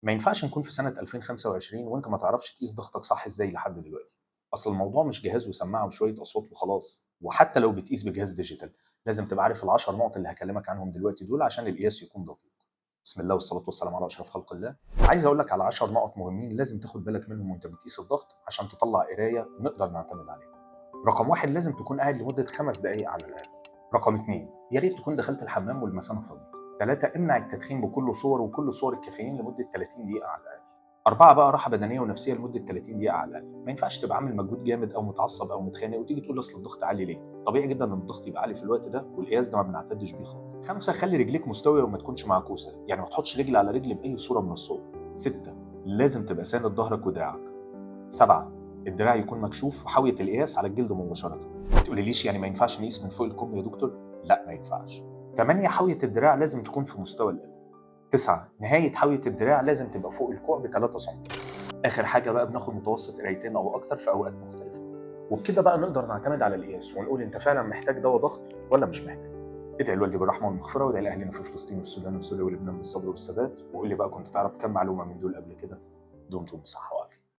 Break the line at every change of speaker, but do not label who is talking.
ما ينفعش نكون في سنة 2025 وأنت ما تعرفش تقيس ضغطك صح إزاي لحد دلوقتي. أصل الموضوع مش جهاز وسماعة وشوية أصوات وخلاص، وحتى لو بتقيس بجهاز ديجيتال لازم تبقى عارف ال10 نقط اللي هكلمك عنهم دلوقتي دول عشان القياس يكون دقيق. بسم الله والصلاة والسلام على أشرف خلق الله. عايز أقول لك على 10 نقط مهمين لازم تاخد بالك منهم وأنت بتقيس الضغط عشان تطلع قراية نقدر نعتمد عليها. رقم واحد، لازم تكون قاعد لمدة 5 دقايق على الأقل. رقم اتنين، يا ريت تكون دخلت الحمام والمثانة فاضية. 3، امنع التدخين بكل صور وكل صور الكافيين لمدة 30 دقيقة على الأقل. 4 بقى، راحة بدنية ونفسية لمدة 30 دقيقة على الأقل. ما ينفعش تبقى عامل مجهود جامد أو متعصب أو متخانق وتيجي تقول أصل الضغط عالي ليه؟ طبيعي جدا إن الضغط يبقى عالي في الوقت ده والقياس ده ما بنعتدش بيه خالص. 5، خلي رجليك مستوية وما تكونش معكوسة، يعني ما تحطش رجل على رجل بأي صورة من الصور. 6، لازم تبقى ساند ظهرك ودراعك. 7، الدراع يكون مكشوف وحاوية القياس على الجلد مباشرة. ما تقوليليش يعني ما ينفعش نقيس من فوق الكم يا دكتور؟ لا، ما ينفعش. 8، حاوية الدراع لازم تكون في مستوى القلب. 9، نهاية حاوية الدراع لازم تبقى فوق الكوع ب3 سم. آخر حاجة بقى، بناخد متوسط قرايتين أو أكتر في أوقات مختلفة. وبكده بقى نقدر نعتمد على القياس ونقول أنت فعلا محتاج دواء ضغط ولا مش محتاج. ادعي لوالدي بالرحمة والمغفرة وادعي لأهلنا في فلسطين والسودان وسوريا ولبنان بالصبر والثبات، وقول لي بقى كنت تعرف كم معلومة من دول قبل كده؟ دمتم بصحة.